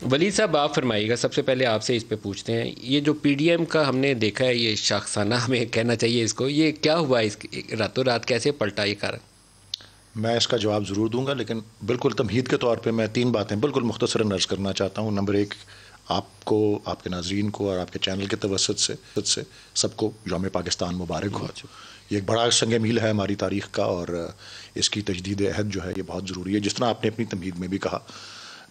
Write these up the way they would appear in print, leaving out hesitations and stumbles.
ولید صاحب آپ فرمائیے گا، سب سے پہلے آپ سے اس پہ پوچھتے ہیں، یہ جو پی ڈی ایم کا ہم نے دیکھا ہے، یہ شاخسانہ ہمیں کہنا چاہیے اس کو، یہ کیا ہوا اس راتوں رات کیسے پلٹا یہ کارن؟ میں اس کا جواب ضرور دوں گا، لیکن بالکل تمہید کے طور پہ میں 3 باتیں بالکل مختصراً عرض کرنا چاہتا ہوں. نمبر 1، آپ کو، آپ کے ناظرین کو اور آپ کے چینل کے توسط سے سب کو یوم پاکستان مبارک ہو. یہ ایک بڑا سنگ میل ہے ہماری تاریخ کا، اور اس کی تجدید عہد جو ہے یہ بہت ضروری ہے، جس طرح آپ نے اپنی تمہید میں بھی کہا.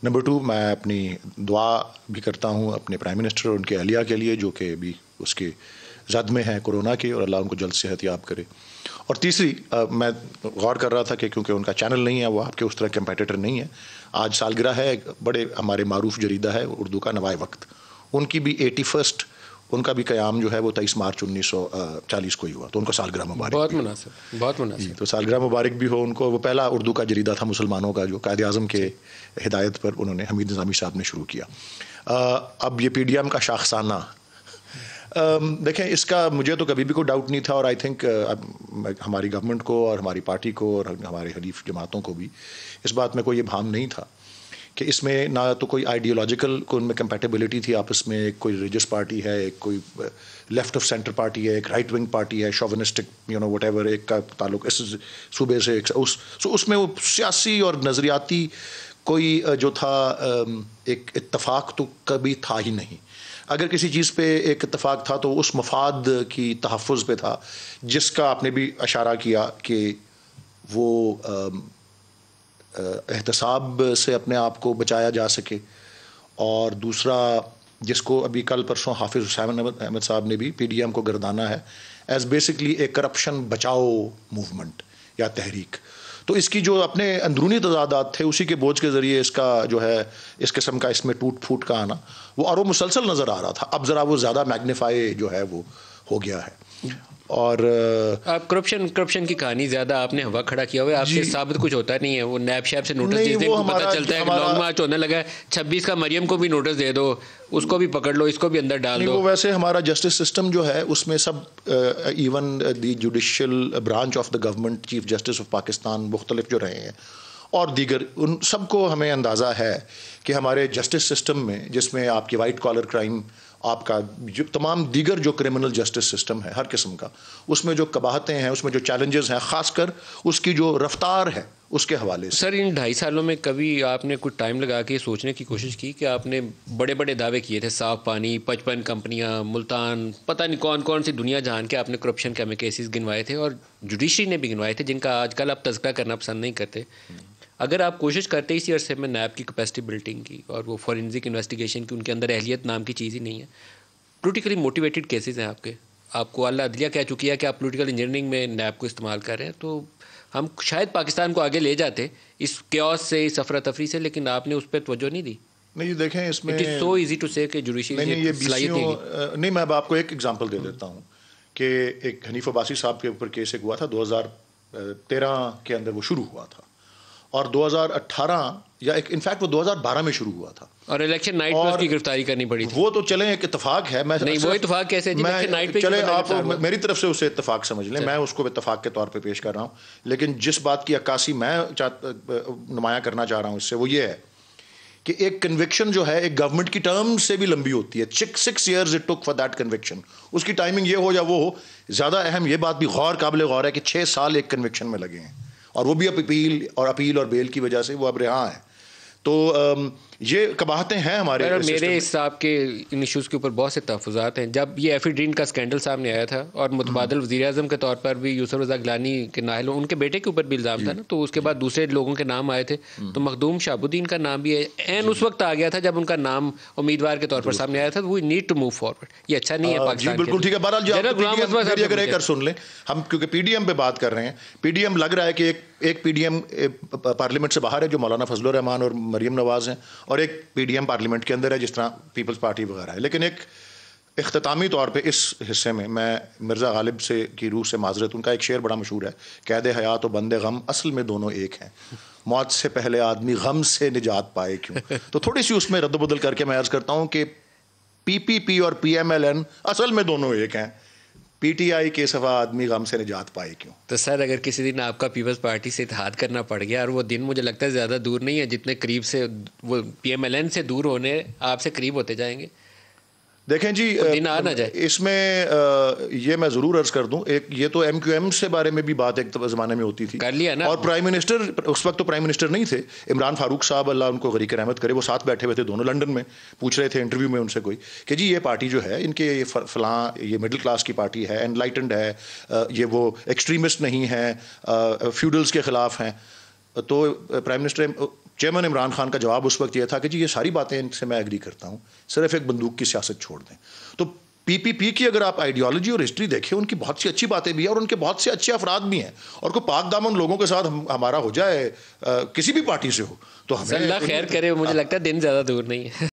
نمبر 2، میں اپنی دعا بھی کرتا ہوں اپنے پرائم منسٹر اور ان کے اہلیہ کے لیے، جو کہ ابھی اس کے زد میں ہیں کورونا کے، اور اللہ ان کو جلد صحت یاب کرے. اور تیسری، میں غور کر رہا تھا کہ کیونکہ ان کا چینل نہیں ہے، وہ آپ کے اس طرح کمپیٹیٹر نہیں ہے، آج سالگرہ ہے ایک بڑے ہمارے معروف جریدہ ہے اردو کا، نوائے وقت، ان کی بھی 81 ان کا بھی قیام جو ہے وہ 23 مارچ 1940 کو ہی ہوا، تو ان کو سالگرہ مبارک. بہت مناسب، بہت مناسب. تو سالگرہ مبارک بھی ہو ان کو. وہ پہلا اردو کا جریدہ تھا مسلمانوں کا، جو قائد اعظم کے ہدایت پر انہوں نے، حمید نظامی صاحب نے شروع کیا. اب یہ پی ڈی ایم کا شاخسانہ، دیکھیں اس کا مجھے تو کبھی بھی کوئی ڈاؤٹ نہیں تھا، اور آئی تھنک ہماری گورنمنٹ کو اور ہماری پارٹی کو اور ہمارے حلیف جماعتوں کو بھی اس بات میں کوئی یہ بھام نہیں تھا کہ اس میں نہ تو کوئی آئیڈیولوجیکل کوئی ان میں کمپیٹیبلٹی تھی آپس میں. ایک کوئی ریلیجس پارٹی ہے، ایک کوئی لیفٹ آف سینٹر پارٹی ہے، ایک رائٹ ونگ پارٹی ہے، شوونسٹک وٹ ایور، ایک کا تعلق اس صوبے سے اس میں وہ سیاسی اور نظریاتی کوئی جو تھا ایک اتفاق تو کبھی تھا ہی نہیں. اگر کسی چیز پہ ایک اتفاق تھا تو اس مفاد کی تحفظ پہ تھا، جس کا آپ نے بھی اشارہ کیا کہ وہ احتساب سے اپنے آپ کو بچایا جا سکے. اور دوسرا، جس کو ابھی کل پرسوں حافظ حسین احمد صاحب نے بھی پی ڈی ایم کو گردانا ہے ایز بیسکلی ایک کرپشن بچاؤ موومنٹ یا تحریک. تو اس کی جو اپنے اندرونی تضادات تھے، اسی کے بوجھ کے ذریعے اس کا جو ہے اس قسم کا اس میں ٹوٹ پھوٹ کا آنا، وہ اور وہ مسلسل نظر آ رہا تھا. اب ذرا وہ زیادہ میگنیفائی جو ہے وہ ہو گیا ہے. اور آپ کرپشن کی کہانی زیادہ آپ نے ہوا کھڑا کیا ہوا ہے، آپ سے ثابت کچھ ہوتا نہیں ہے. وہ نیب شیب سے نوٹس جس دن کو پتہ چلتا ہے کہ لانگ مارچ ہونے لگا ہے، 26 کا مریم کو بھی نوٹس دے دو، اس کو بھی پکڑ لو، اس کو بھی اندر ڈال دو. وہ ویسے ہمارا جسٹس سسٹم جو ہے اس میں سب even the judicial branch of the government, chief justice of Pakistan مختلف جو رہے ہیں اور دیگر، ان سب کو ہمیں اندازہ ہے کہ ہمارے جسٹس سسٹم میں، جس میں آپ کی وائٹ کالر کرائم، آپ کا جو تمام دیگر جو کرمنل جسٹس سسٹم ہے ہر قسم کا، اس میں جو قباحتیں ہیں، اس میں جو چیلنجز ہیں، خاص کر اس کی جو رفتار ہے اس کے حوالے سے. سر ان 2.5 سالوں میں کبھی آپ نے کچھ ٹائم لگا کے سوچنے کی کوشش کی کہ آپ نے بڑے بڑے دعوے کیے تھے، صاف پانی، 55 کمپنیاں، ملتان، پتہ نہیں کون کون سی دنیا جہان کے آپ نے کرپشن کے ہمیں کیسز گنوائے تھے، اور جوڈیشری نے بھی گنوائے تھے، جن کا آج کل آپ تذکرہ کرنا پسند نہیں کرتے. اگر آپ کوشش کرتے اسی عرصے میں نیب کی کیپیسٹی بلڈنگ کی اور وہ فورینزک انویسٹیگیشن کی، ان کے اندر اہلیت نام کی چیز ہی نہیں ہے. پولیٹیکلی موٹیویٹڈ کیسز ہیں آپ کے، آپ کو اعلیٰ عدلیہ کہہ چکی ہے کہ آپ پولیٹیکل انجینئرنگ میں نیب کو استعمال کر رہے ہیں. تو ہم شاید پاکستان کو آگے لے جاتے اس کیوس سے، اس افراتفری سے، لیکن آپ نے اس پہ توجہ نہیں دی. نہیں دیکھیں اس میں it is so easy to سے کہ جوڈیشری صلاحیت نہیں. میں اب آپ کو ایک ایگزامپل دے دیتا ہوں کہ ایک حنیف عباسی صاحب کے اوپر کیس ایک ہوا تھا 2013 کے اندر، وہ شروع ہوا تھا، اور 2018 یا انفیکٹ وہ 2012 میں شروع ہوا تھا، اور الیکشن نائٹ پر اس کی گرفتاری کرنی پڑی تھی. وہ تو چلیں ایک اتفاق ہے، میں نہیں وہ اتفاق کیسے چلیں آپ میری طرف سے اسے اتفاق سمجھ لیں، میں اس کو اتفاق کے طور پہ پیش کر رہا ہوں. لیکن جس بات کی عکاسی میں نمایاں کرنا چاہ رہا ہوں اس سے، وہ یہ ہے کہ ایک کنوکشن جو ہے ایک گورنمنٹ کی ٹرم سے بھی لمبی ہوتی ہے. 6 years it took for that conviction. اس کی ٹائمنگ یہ ہو یا وہ ہو، زیادہ اہم یہ بات بھی قابل غور ہے کہ 6 سال ایک کنوکشن میں لگے ہیں، اور وہ بھی اپیل اور بیل کی وجہ سے وہ اب رہا ہیں. تو یہ قباحتیں ہیں ہمارے. میرے حساب کے ان ایشوز کے اوپر بہت سے تحفظات ہیں. جب یہ ایفیڈرین کا اسکینڈل سامنے آیا تھا اور متبادل وزیر اعظم کے طور پر بھی یوسف رضا گیلانی کے نااہل، ان کے بیٹے کے اوپر بھی الزام تھا نا، تو اس کے بعد دوسرے لوگوں کے نام آئے تھے، تو مخدوم شہاب الدین کا نام بھی عین اس وقت آ گیا تھا جب ان کا نام امیدوار کے طور پر سامنے آیا تھا. We need to move forward. یہ اچھا نہیں ہے پاکستان. جی بالکل ٹھیک ہے. بہرحال اگر ایک سن لیں ہم، کیونکہ پی ڈی ایم پہ بات کر رہے ہیں، پی ڈی ایم لگ رہا ہے کہ ایک پی ڈی ایم پارلیمنٹ سے باہر ہے جو مولانا فضل الرحمان اور مریم نواز ہیں، اور ایک پی ڈی ایم پارلیمنٹ کے اندر ہے جس طرح پیپلز پارٹی وغیرہ ہے. لیکن ایک اختتامی طور پہ اس حصے میں مرزا غالب سے کی روح سے معذرت. ان کا ایک شعر بڑا مشہور ہے، قید حیات و بند غم اصل میں دونوں ایک ہیں، موت سے پہلے آدمی غم سے نجات پائے کیوں. تو تھوڑی سی اس میں رد و بدل کر کے میں عرض کرتا ہوں کہ پی پی پی اور پی ایم ایل این اصل میں دونوں ایک ہیں، پی ٹی آئی کے سوا آدمی غم سے نجات پائے کیوں؟ تو سر اگر کسی دن آپ کا پیپلز پارٹی سے اتحاد کرنا پڑ گیا، اور وہ دن مجھے لگتا ہے زیادہ دور نہیں ہے، جتنے قریب سے وہ پی ایم ایل این سے دور ہونے آپ سے قریب ہوتے جائیں گے، دیکھیں جی دن آ نہ جائے. اس میں یہ میں ضرور عرض کر دوں، ایک یہ تو ایم کیو ایم سے بارے میں بھی بات ایک زمانے میں ہوتی تھی، کر لیا نا. اور پرائم منسٹر اس وقت تو پرائم منسٹر نہیں تھے، عمران فاروق صاحب اللہ ان کو غریق رحمت کرے، وہ ساتھ بیٹھے ہوئے تھے دونوں لنڈن میں، پوچھ رہے تھے انٹرویو میں ان سے کوئی کہ جی یہ پارٹی جو ہے ان کے یہ فلاں یہ مڈل کلاس کی پارٹی ہے، انلائٹنڈ ہے، یہ وہ ایکسٹریمسٹ نہیں ہے، فیوڈلز کے خلاف ہیں. تو prime minister chairman Imran Khan کا جواب اس وقت یہ تھا کہ جی یہ ساری باتیں ان سے میں ایگری کرتا ہوں، صرف ایک بندوق کی سیاست چھوڑ دیں. تو پی پی پی کی اگر آپ آئیڈیالوجی اور ہسٹری دیکھیں، ان کی بہت سی اچھی باتیں بھی ہیں اور ان کے بہت سے اچھے افراد بھی ہیں، اور کوئی پاک دامن لوگوں کے ساتھ ہمارا ہو جائے کسی بھی پارٹی سے ہو تو ہمیں اللہ خیر کرے، مجھے لگتا ہے دن زیادہ دور نہیں ہے.